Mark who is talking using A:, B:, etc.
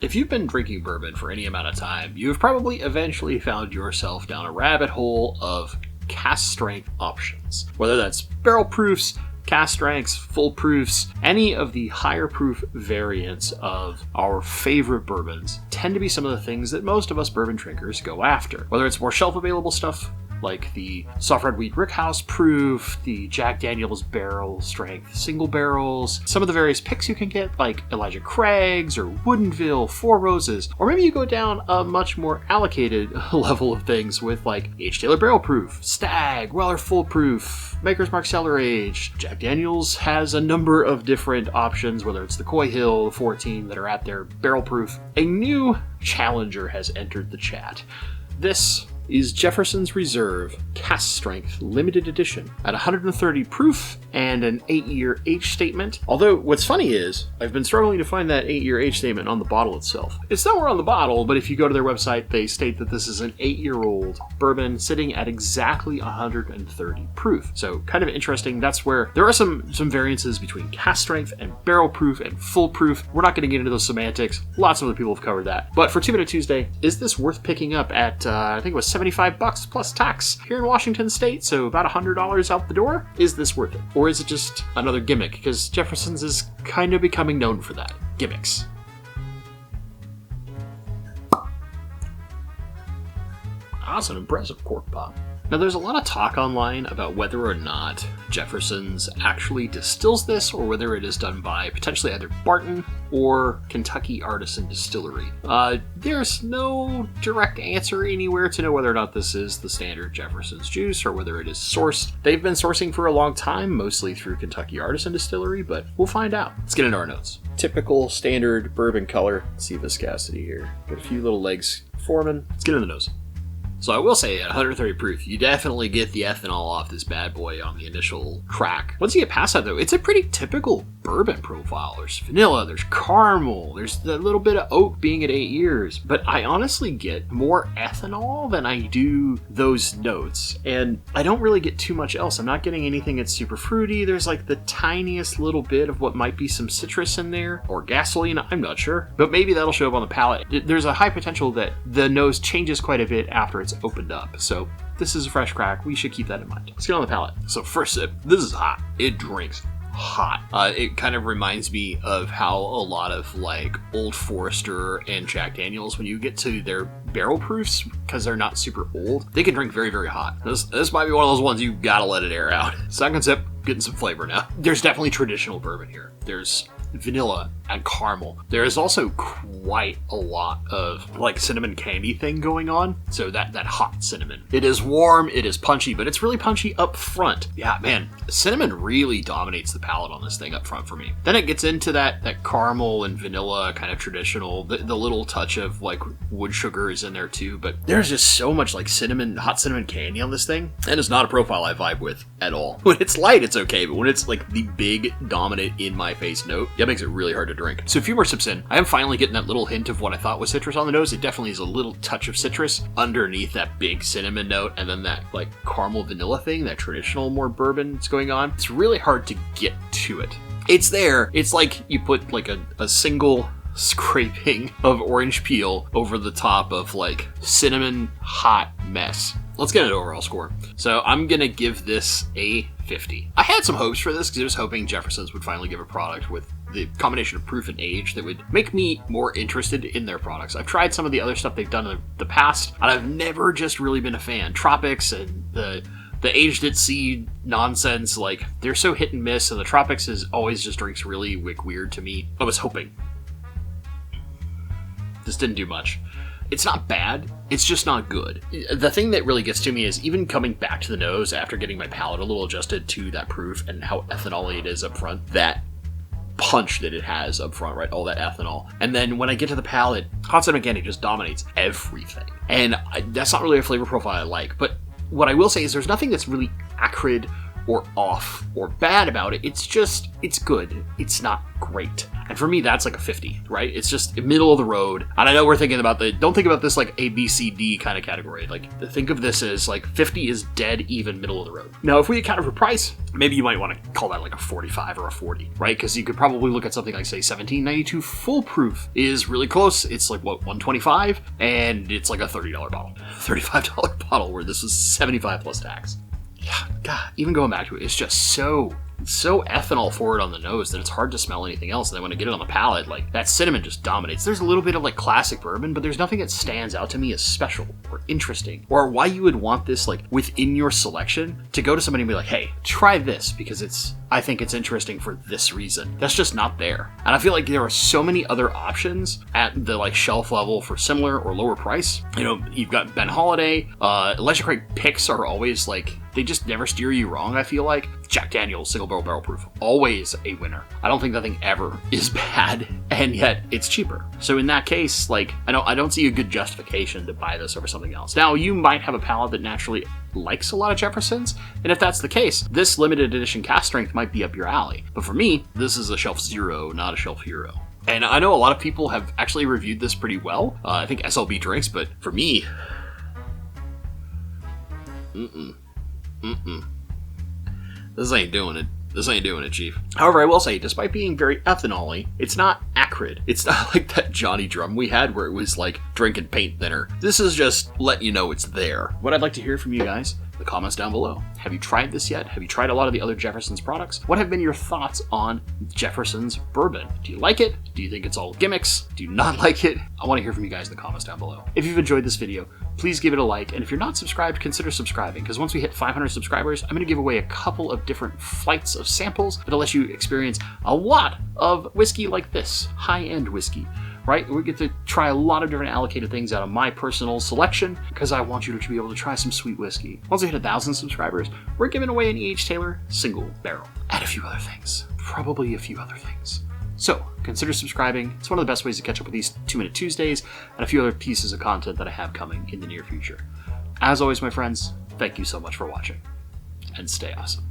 A: If you've been drinking bourbon for any amount of time, you've probably eventually found yourself down a rabbit hole of cask strength options. Whether that's barrel proofs, cask strengths, full proofs, any of the higher proof variants of our favorite bourbons tend to be some of the things that most of us bourbon drinkers go after. Whether it's more shelf available stuff, like the soft red wheat rickhouse proof, the Jack Daniel's barrel strength single barrels, some of the various picks you can get like Elijah Craig's or Woodinville, Four Roses, or maybe you go down a much more allocated level of things with like H. Taylor barrel proof, Stag, Weller full proof, Maker's Mark Cellar Age. Jack Daniel's has a number of different options, whether it's the Coy Hill, the 14 that are at their barrel proof. A new challenger has entered the chat. This is Jefferson's Reserve Cask Strength Limited Edition at 130 proof and an 8-year age statement. Although, what's funny is, I've been struggling to find that 8-year age statement on the bottle itself. It's nowhere on the bottle, but if you go to their website, they state that this is an 8-year-old bourbon sitting at exactly 130 proof. So, kind of interesting. That's where there are some variances between cask strength and barrel proof and full proof. We're not going to get into those semantics. Lots of other people have covered that. But for 2 Minute Tuesday, is this worth picking up at, I think it was $75 plus tax here in Washington State, so about $100 out the door? Is this worth it? Or is it just another gimmick? Because Jefferson's is kind of becoming known for that. Gimmicks. That's an impressive cork pop. Now, there's a lot of talk online about whether or not Jefferson's actually distills this, or whether it is done by potentially either Barton or Kentucky Artisan Distillery. There's no direct answer anywhere to know whether or not this is the standard Jefferson's juice, or whether it is sourced. They've been sourcing for a long time, mostly through Kentucky Artisan Distillery, but we'll find out. Let's get into our notes. Typical standard bourbon color. Let's see viscosity here. Got a few little legs forming. Let's get into the nose. So I will say, at 130 proof, you definitely get the ethanol off this bad boy on the initial crack. Once you get past that, though, it's a pretty typical bourbon profile. There's vanilla, there's caramel, there's the little bit of oak being at 8 years. But I honestly get more ethanol than I do those notes. And I don't really get too much else. I'm not getting anything that's super fruity. There's like the tiniest little bit of what might be some citrus in there, or gasoline, I'm not sure. But maybe that'll show up on the palate. There's a high potential that the nose changes quite a bit after it's opened up. So this is a fresh crack. We should keep that in mind. Let's get on the palate. So first sip, this is hot. It drinks hot. It kind of reminds me of how a lot of like Old Forester and Jack Daniel's, when you get to their barrel proofs, because they're not super old, they can drink very, very hot. This might be one of those ones you gotta let it air out. Second sip, getting some flavor now. There's definitely traditional bourbon here. There's vanilla and caramel. There is also quite a lot of like cinnamon candy thing going on. So that hot cinnamon. It is warm, it is punchy, but it's really punchy up front. Yeah, man, cinnamon really dominates the palate on this thing up front for me. Then it gets into that caramel and vanilla kind of traditional. The little touch of like wood sugar is in there too, but there's just so much like cinnamon, hot cinnamon candy on this thing. And it's not a profile I vibe with at all. When it's light, it's okay, but when it's like the big, dominant, in my face note, that makes it really hard to drink. So a few more sips in, I am finally getting that little hint of what I thought was citrus on the nose. It definitely is a little touch of citrus underneath that big cinnamon note, and then that like caramel vanilla thing, that traditional more bourbon that's going on. It's really hard to get to it. It's there. It's like you put like a single scraping of orange peel over the top of like cinnamon hot mess. Let's get an overall score. So I'm going to give this a 50. I had some hopes for this because I was hoping Jefferson's would finally give a product with the combination of proof and age that would make me more interested in their products. I've tried some of the other stuff they've done in the past, and I've never just really been a fan. Tropics and the aged at sea nonsense, like, they're so hit and miss, and the Tropics is always just drinks really weird to me. I was hoping. This didn't do much. It's not bad, it's just not good. The thing that really gets to me is even coming back to the nose after getting my palate a little adjusted to that proof and how ethanol-y it is up front, that punch that it has up front, right? All that ethanol. And then when I get to the palate, hot cinnamon candy just dominates everything. And that's not really a flavor profile I like, but what I will say is there's nothing that's really acrid or off or bad about it. It's just, it's good. It's not great. And for me, that's like a 50, right? It's just middle of the road. And I know we're thinking about don't think about this like A, B, C, D kind of category. Like, think of this as like 50 is dead even middle of the road. Now, if we account for price, maybe you might want to call that like a 45 or a 40, right? Because you could probably look at something like, say, 1792 Foolproof is really close. It's like, what, 125? And it's like a $30 bottle. $35 bottle where this was 75 plus tax. Yeah, God, even going back to it, it's just so ethanol forward on the nose that it's hard to smell anything else. And then when I get it on the palate, like, that cinnamon just dominates. There's a little bit of like classic bourbon, but there's nothing that stands out to me as special or interesting, or why you would want this like within your selection to go to somebody and be like, hey, try this because I think it's interesting for this reason. That's just not there. And I feel like there are so many other options at the like shelf level for similar or lower price. You know, you've got Ben Holiday, Electric Craig picks are always like, they just never steer you wrong, I feel like. Jack Daniel's single barrel proof, always a winner. I don't think that thing ever is bad, and yet it's cheaper. So in that case, like, I don't see a good justification to buy this over something else. Now, you might have a palate that naturally likes a lot of Jeffersons, and if that's the case, this limited edition Cask Strength might be up your alley. But for me, this is a shelf zero, not a shelf hero. And I know a lot of people have actually reviewed this pretty well. I think SLB drinks, but for me, this ain't doing it. This ain't doing it, Chief. However, I will say, despite being very ethanol-y, it's not acrid. It's not like that Johnny Drum we had where it was like drinking paint thinner. This is just letting you know it's there. What I'd like to hear from you guys, the comments down below. Have you tried this yet? Have you tried a lot of the other Jefferson's products? What have been your thoughts on Jefferson's bourbon? Do you like it? Do you think it's all gimmicks? Do you not like it? I want to hear from you guys in the comments down below. If you've enjoyed this video, please give it a like, and if you're not subscribed, consider subscribing, because once we hit 500 subscribers, I'm going to give away a couple of different flights of samples that'll let you experience a lot of whiskey like this, high-end whiskey. Right? We get to try a lot of different allocated things out of my personal selection because I want you to be able to try some sweet whiskey. Once we hit 1,000 subscribers, we're giving away an E.H. Taylor single barrel and a few other things. Probably a few other things. So, consider subscribing. It's one of the best ways to catch up with these 2-Minute Tuesdays and a few other pieces of content that I have coming in the near future. As always, my friends, thank you so much for watching, and stay awesome.